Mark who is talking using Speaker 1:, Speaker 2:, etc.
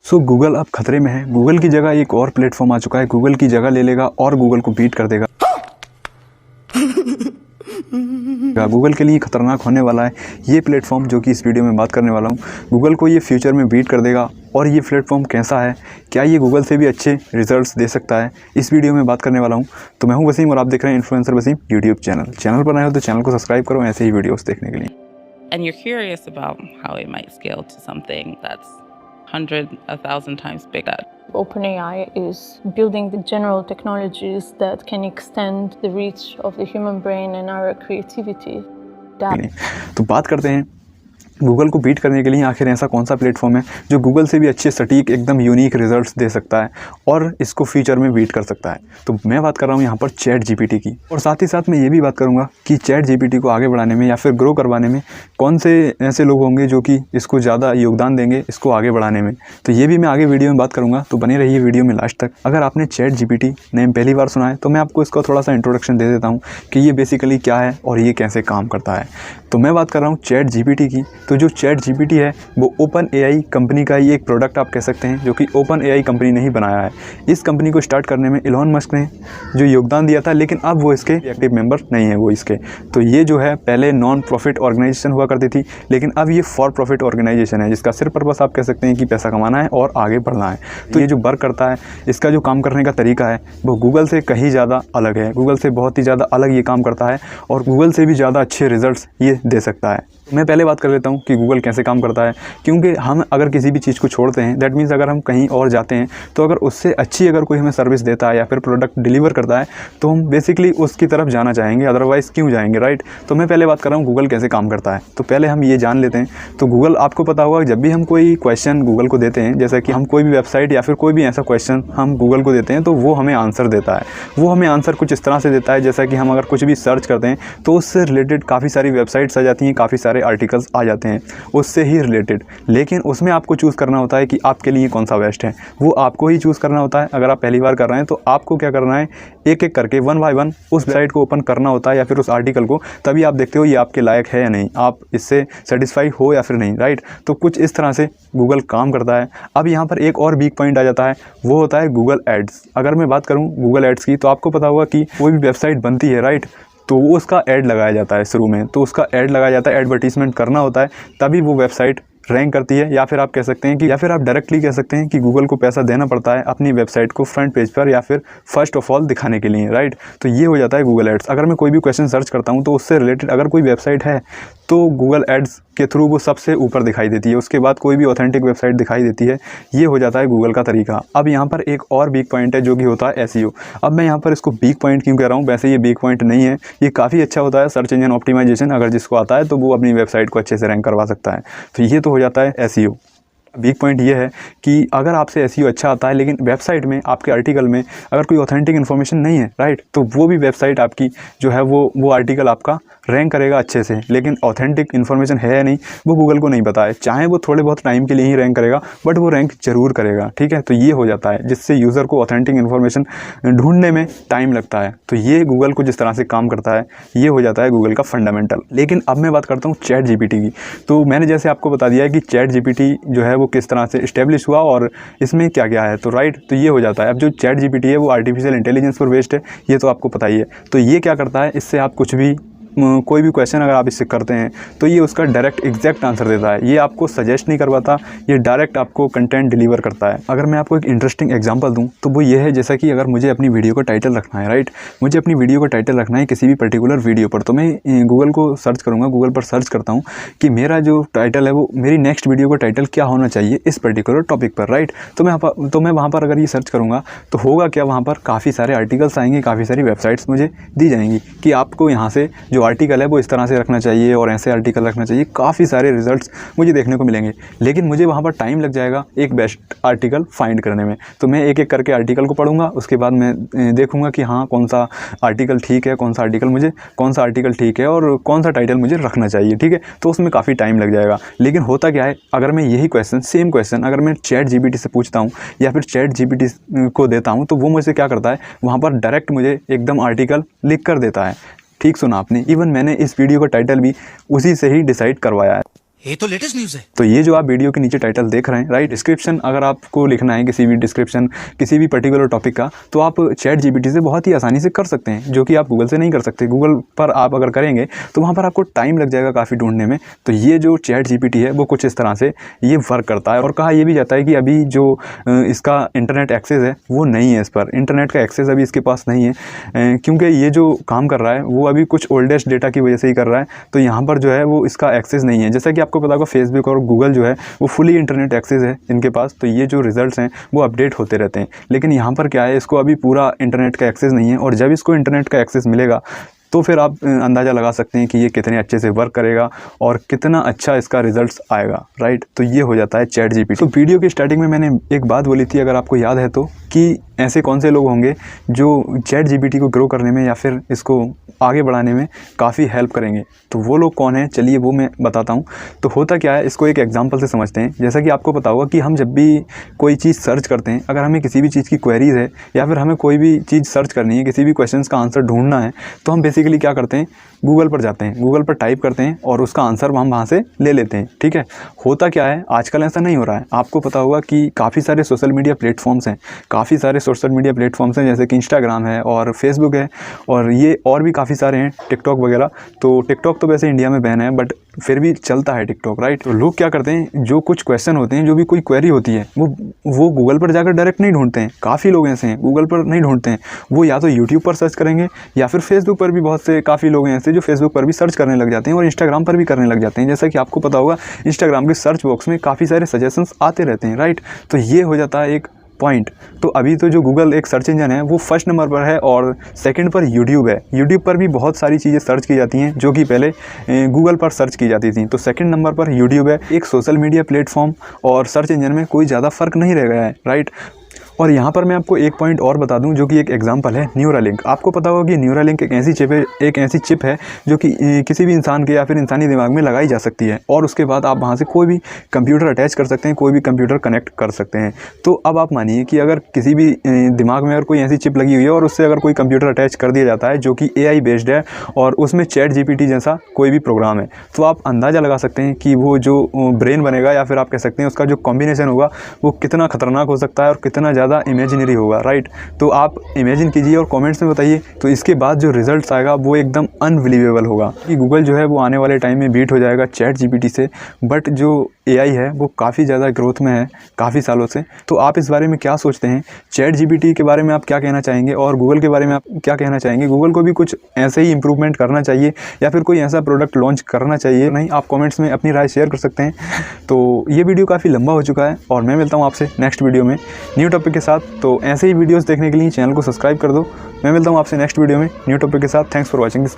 Speaker 1: सो Google अब खतरे में है। गूगल की जगह एक और प्लेटफॉर्म आ चुका है, गूगल की जगह ले लेगा और गूगल को बीट कर देगा। गूगल के लिए खतरनाक होने वाला है ये प्लेटफॉर्म जो कि इस वीडियो में बात करने वाला हूँ। गूगल को ये फ्यूचर में बीट कर देगा। और ये प्लेटफॉर्म कैसा है, क्या ये गूगल से भी अच्छे रिजल्ट्स दे सकता है, इस वीडियो में बात करने वाला हूँ। तो मैं हूँ वसीम और आप देख रहे हैं इन्फ्लुएंसर वसीम यूट्यूब चैनल पर नए हो तो चैनल को सब्सक्राइब करो ऐसे ही वीडियोस देखने के लिए।
Speaker 2: And you're curious about how it might scale to something that's 100, 1,000 times bigger.
Speaker 3: OpenAI is building the general technologies that can extend the reach of the human brain and our creativity.
Speaker 1: तो बात करते हैं Google को beat करने के लिए आखिर ऐसा कौन सा प्लेटफॉर्म है जो गूगल से भी अच्छे सटीक एकदम यूनिक रिजल्ट्स दे सकता है और इसको फ्यूचर में बीट कर सकता है। तो मैं बात कर रहा हूँ यहाँ पर चैट जीपीटी की, और साथ ही साथ मैं ये भी बात करूँगा कि चैट जीपीटी को आगे बढ़ाने में या फिर ग्रो करवाने में कौन से ऐसे लोग होंगे जो कि इसको ज़्यादा योगदान देंगे इसको आगे बढ़ाने में। तो ये भी मैं आगे वीडियो में बात करूँगा, तो बने रहिए वीडियो में लास्ट तक। अगर आपने चैट जीपीटी नेम पहली बार सुना है तो मैं आपको इसका थोड़ा सा इंट्रोडक्शन दे देता हूँ कि ये बेसिकली क्या है और ये कैसे काम करता है। तो मैं बात कर रहा हूँ चैट जीपीटी की। तो जो चैट जीपीटी है वो ओपन एआई कंपनी का ही एक प्रोडक्ट आप कह सकते हैं, जो कि ओपन एआई कंपनी ने ही बनाया है। इस कंपनी को स्टार्ट करने में इलॉन मस्क ने जो योगदान दिया था, लेकिन अब वो इसके एक्टिव मेंबर नहीं है वो इसके। तो ये जो है पहले नॉन प्रॉफिट ऑर्गेनाइजेशन हुआ करती थी, लेकिन अब ये फॉर प्रॉफिट ऑर्गेनाइजेशन है जिसका सिर्फ पर्पस आप कह सकते हैं कि पैसा कमाना है और आगे बढ़ना है। तो ये जो वर्क करता है, इसका जो काम करने का तरीका है वो गूगल से कहीं ज़्यादा अलग है। गूगल से बहुत ही ज़्यादा अलग ये काम करता है और गूगल से भी ज़्यादा अच्छे रिजल्ट्स ये दे सकता है। मैं पहले बात कर लेता हूँ कि गूगल कैसे काम करता है, क्योंकि हम अगर किसी भी चीज़ को छोड़ते हैं, दैट मीन्स अगर हम कहीं और जाते हैं तो अगर उससे अच्छी अगर कोई हमें सर्विस देता है या फिर प्रोडक्ट डिलीवर करता है तो हम बेसिकली उसकी तरफ जाना चाहेंगे, अदरवाइज़ क्यों जाएंगे, राइट। तो मैं पहले बात कर रहा हूँ गूगल कैसे काम करता है। तो पहले हम ये जान लेते हैं। तो गूगल, आपको पता होगा जब भी हम कोई क्वेश्चन गूगल को देते हैं, जैसे कि हम कोई भी वेबसाइट या फिर कोई भी ऐसा क्वेश्चन हम गूगल को देते हैं तो वो हमें आंसर देता है। वो हमें आंसर कुछ इस तरह से देता है जैसा कि हम अगर कुछ भी सर्च करते हैं तो उससे रिलेटेड काफ़ी सारी वेबसाइट्स आ जाती हैं, काफ़ी सारे आर्टिकल्स आ जाते हैं उससे ही रिलेटेड। लेकिन उसमें आपको चूज़ करना होता है कि आपके लिए कौन सा बेस्ट है, वो आपको ही चूज़ करना होता है। अगर आप पहली बार कर रहे हैं तो आपको क्या करना है, एक एक करके वन बाय वन उस वेबसाइट को ओपन करना होता है या फिर उस आर्टिकल को, तभी आप देखते हो ये आपके लायक है या नहीं, आप इससे सेटिस्फाई हो या फिर नहीं, राइट। तो कुछ इस तरह से गूगल काम करता है। अब यहाँ पर एक और वीक पॉइंट आ जाता है, वो होता है गूगल एड्स। अगर मैं बात करूँ गूगल एड्स की, तो आपको पता होगा कि कोई भी वेबसाइट बनती है, राइट, तो वो उसका ऐड लगाया जाता है शुरू में। तो उसका ऐड लगाया जाता है, एडवर्टीजमेंट करना होता है, तभी वो वेबसाइट रैंक करती है। या फिर आप कह सकते हैं कि, या फिर आप डायरेक्टली कह सकते हैं कि गूगल को पैसा देना पड़ता है अपनी वेबसाइट को फ्रंट पेज पर या फिर फर्स्ट ऑफ ऑल दिखाने के लिए, राइट। तो ये हो जाता है गूगल एड्स। अगर मैं कोई भी क्वेश्चन सर्च करता हूँ तो उससे रिलेटेड अगर कोई वेबसाइट है तो गूगल एड्स के थ्रू वो सबसे ऊपर दिखाई देती है, उसके बाद कोई भी ऑथेंटिक वेबसाइट दिखाई देती है। ये हो जाता है गूगल का तरीका। अब यहाँ पर एक और वीक पॉइंट है जो कि होता है एसईओ। अब मैं यहाँ पर इसको वीक पॉइंट क्यों कह रहा हूँ, वैसे ये वीक पॉइंट नहीं है, ये काफ़ी अच्छा होता है सर्च इंजन ऑप्टिमाइजेशन। अगर जिसको आता है तो वो अपनी वेबसाइट को अच्छे से रैंक करवा सकता है। तो ये तो हो जाता है एसईओ। वीक पॉइंट ये है कि अगर आपसे एसईओ अच्छा आता है लेकिन वेबसाइट में आपके आर्टिकल में अगर कोई ऑथेंटिक इन्फॉर्मेशन नहीं है, राइट, तो वो भी वेबसाइट आपकी जो है वो आर्टिकल आपका रैंक करेगा अच्छे से, लेकिन ऑथेंटिक इन्फॉर्मेशन है या नहीं वो गूगल को नहीं पता है। चाहे वो थोड़े बहुत टाइम के लिए ही रैंक करेगा बट वो रैंक जरूर करेगा, ठीक है। तो ये हो जाता है जिससे यूज़र को ऑथेंटिक इन्फॉर्मेशन ढूंढने में टाइम लगता है। तो ये गूगल को जिस तरह से काम करता है ये हो जाता है गूगल का फंडामेंटल। लेकिन अब मैं बात करता हूँ चैट जीपीटी की। तो मैंने जैसे आपको बता दिया है कि चैट जीपीटी जो है वो किस तरह से इस्टेब्लिश हुआ और इसमें क्या क्या है, तो राइट, तो ये हो जाता है। अब जो चैट जीपीटी है वो आर्टिफिशियल इंटेलिजेंस पर बेस्ड है, ये तो आपको पता ही है। तो ये क्या करता है, इससे आप कुछ भी कोई भी क्वेश्चन अगर आप इससे करते हैं तो ये उसका डायरेक्ट एग्जैक्ट आंसर देता है। ये आपको सजेस्ट नहीं करवाता, ये डायरेक्ट आपको कंटेंट डिलीवर करता है। अगर मैं आपको एक इंटरेस्टिंग एग्जांपल दूं तो वो ये है, जैसा कि अगर मुझे अपनी वीडियो का टाइटल रखना है, राइट, मुझे अपनी वीडियो का टाइटल रखना है किसी भी पर्टिकुलर वीडियो पर, तो मैं गूगल को सर्च करूँगा, गूगल पर सर्च करता हूँ कि मेरा जो टाइटल है वो मेरी नेक्स्ट वीडियो का टाइटल क्या होना चाहिए इस पर्टिकुलर टॉपिक पर, राइट। तो मैं वहाँ पर अगर ये सर्च करूँगा तो होगा क्या, वहाँ पर काफ़ी सारे आर्टिकल्स आएंगे, काफ़ी सारी वेबसाइट्स मुझे दी जाएंगी कि आपको यहाँ से जो आर्टिकल है वो इस तरह से रखना चाहिए और ऐसे आर्टिकल रखना चाहिए। काफ़ी सारे रिजल्ट्स मुझे देखने को मिलेंगे, लेकिन मुझे वहाँ पर टाइम लग जाएगा एक बेस्ट आर्टिकल फाइंड करने में। तो मैं एक एक करके आर्टिकल को पढ़ूंगा, उसके बाद मैं देखूंगा कि हाँ कौन सा आर्टिकल ठीक है, कौन सा आर्टिकल ठीक है और कौन सा टाइटल मुझे रखना चाहिए, ठीक है। तो उसमें काफ़ी टाइम लग जाएगा। लेकिन होता क्या है, अगर मैं यही क्वेश्चन, सेम क्वेश्चन अगर मैं चैट जीपीटी से पूछता हूँ या फिर चैट जीपीटी को देता हूँ तो वो मुझसे क्या करता है, वहाँ पर डायरेक्ट मुझे एकदम आर्टिकल लिख कर देता है। ठीक सुना आपने, इवन मैंने इस वीडियो का टाइटल भी उसी से ही डिसाइड करवाया है।
Speaker 4: ये तो लेटेस्ट न्यूज़ है।
Speaker 1: तो ये जो आप वीडियो के नीचे टाइटल देख रहे हैं, राइट, डिस्क्रिप्शन अगर आपको लिखना है किसी भी डिस्क्रिप्शन किसी भी पर्टिकुलर टॉपिक का, तो आप चैट जीपीटी से बहुत ही आसानी से कर सकते हैं, जो कि आप गूगल से नहीं कर सकते। गूगल पर आप अगर करेंगे तो वहाँ पर आपको टाइम लग जाएगा काफ़ी ढूंढने में। तो ये जो चैट जीपीटी है वो कुछ इस तरह से ये वर्क करता है। और कहा यह भी जाता है कि अभी जो इसका इंटरनेट एक्सेस है वो नहीं है, इस पर इंटरनेट का एक्सेस अभी इसके पास नहीं है, क्योंकि ये जो काम कर रहा है वो अभी कुछ ओल्डेस्ट डेटा की वजह से ही कर रहा है। तो यहाँ पर जो है वो इसका एक्सेस नहीं है। जैसा कि आपको पता होगा फेसबुक और गूगल जो है वो फुली इंटरनेट एक्सेस है इनके पास, तो ये जो रिजल्ट्स हैं वो अपडेट होते रहते हैं। लेकिन यहाँ पर क्या है, इसको अभी पूरा इंटरनेट का एक्सेस नहीं है, और जब इसको इंटरनेट का एक्सेस मिलेगा तो फिर आप अंदाज़ा लगा सकते हैं कि ये कितने अच्छे से वर्क करेगा और कितना अच्छा इसका रिजल्ट्स आएगा, राइट। तो ये हो जाता है चैट जीपीटी। तो वीडियो की स्टार्टिंग में मैंने एक बात बोली थी, अगर आपको याद है तो, कि ऐसे कौन से लोग होंगे जो चैट जीपीटी को ग्रो करने में या फिर इसको आगे बढ़ाने में काफ़ी हेल्प करेंगे। तो वो लोग कौन हैं, चलिए वो मैं बताता हूँ। तो होता क्या है, इसको एक एग्जांपल से समझते हैं। जैसा कि आपको पता होगा कि हम जब भी कोई चीज़ सर्च करते हैं, अगर हमें किसी भी चीज़ की क्वेरीज है या फिर हमें कोई भी चीज़ सर्च करनी है, किसी भी क्वेश्चन का आंसर ढूंढना है, तो हम बेसिकली क्या करते हैं, गूगल पर जाते हैं, गूगल पर टाइप करते हैं और उसका आंसर हम वहाँ से ले लेते हैं, ठीक है। होता क्या है, आजकल ऐसा नहीं हो रहा है। आपको पता होगा कि काफ़ी सारे सोशल मीडिया प्लेटफॉर्म्स हैं, काफ़ी सारे सोशल मीडिया प्लेटफॉर्म्स हैं, जैसे कि इंस्टाग्राम है और फेसबुक है, और ये और भी काफ़ी सारे हैं, टिकटॉक वगैरह। तो टिकटॉक तो वैसे इंडिया में बैन है, बट फिर भी चलता है टिकटॉक, राइट। तो लोग क्या करते हैं, जो कुछ क्वेश्चन होते हैं, जो भी कोई क्वेरी होती है, वो गूगल पर जाकर डायरेक्ट नहीं ढूंढते हैं। काफ़ी लोग ऐसे हैं गूगल पर नहीं ढूंढते हैं, वो या तो यूट्यूब पर सर्च करेंगे या फिर फेसबुक पर भी बहुत से काफ़ी लोग हैं ऐसे जो फेसबुक पर भी सर्च करने लग जाते हैं और इंस्टाग्राम पर भी करने लग जाते हैं। जैसा कि आपको पता होगा इंस्टाग्राम के सर्च बॉक्स में काफ़ी सारे सजेशंस आते रहते हैं, राइट। तो ये हो जाता है एक पॉइंट। तो अभी तो जो गूगल एक सर्च इंजन है वो फर्स्ट नंबर पर है और सेकंड पर यूट्यूब है। यूट्यूब पर भी बहुत सारी चीज़ें सर्च की जाती हैं जो कि पहले गूगल पर सर्च की जाती थी। तो सेकंड नंबर पर यूट्यूब है। एक सोशल मीडिया प्लेटफॉर्म और सर्च इंजन में कोई ज़्यादा फ़र्क नहीं रह गया है, राइट। और यहाँ पर मैं आपको एक पॉइंट और बता दूं, जो कि एक एग्जांपल है न्यूरालिंक। आपको पता होगा कि न्यूरालिंक एक ऐसी चिप है जो कि किसी भी इंसान के या फिर इंसानी दिमाग में लगाई जा सकती है, और उसके बाद आप वहाँ से कोई भी कंप्यूटर अटैच कर सकते हैं, कोई भी कंप्यूटर कनेक्ट कर सकते हैं। तो अब आप मानिए कि अगर किसी भी दिमाग में अगर कोई ऐसी चिप लगी हुई है और उससे अगर कोई कंप्यूटर अटैच कर दिया जाता है जो कि AI बेस्ड है और उसमें चैट जीपीटी जैसा कोई भी प्रोग्राम है, तो आप अंदाज़ा लगा सकते हैं कि वो जो ब्रेन बनेगा या फिर आप कह सकते हैं उसका जो कॉम्बिनेशन होगा वो कितना खतरनाक हो सकता है और कितना ज़्यादा इमेजिनरी होगा, राइट। तो आप इमेजिन कीजिए और कमेंट्स में बताइए। तो इसके बाद जो रिजल्ट्स आएगा वो एकदम अनबिलीवेबल होगा कि गूगल जो है वो आने वाले टाइम में बीट हो जाएगा चैट जीपीटी से। बट जो AI है वो काफ़ी ज़्यादा ग्रोथ में है काफ़ी सालों से। तो आप इस बारे में क्या सोचते हैं, चैट जीपीटी के बारे में आप क्या कहना चाहेंगे और गूगल के बारे में आप क्या कहना चाहेंगे? गूगल को भी कुछ ऐसे ही इंप्रूवमेंट करना चाहिए या फिर कोई ऐसा प्रोडक्ट लॉन्च करना चाहिए? नहीं, आप कमेंट्स में अपनी राय शेयर कर सकते हैं। तो ये वीडियो काफ़ी लंबा हो चुका है और मैं मिलता हूँ आपसे नेक्स्ट वीडियो में न्यू टॉपिक के साथ। तो ऐसे ही वीडियोस देखने के लिए चैनल को सब्सक्राइब कर दो। मैं मिलता हूँ आपसे नेक्स्ट वीडियो में न्यू टॉपिक के साथ। Thanks for watching this.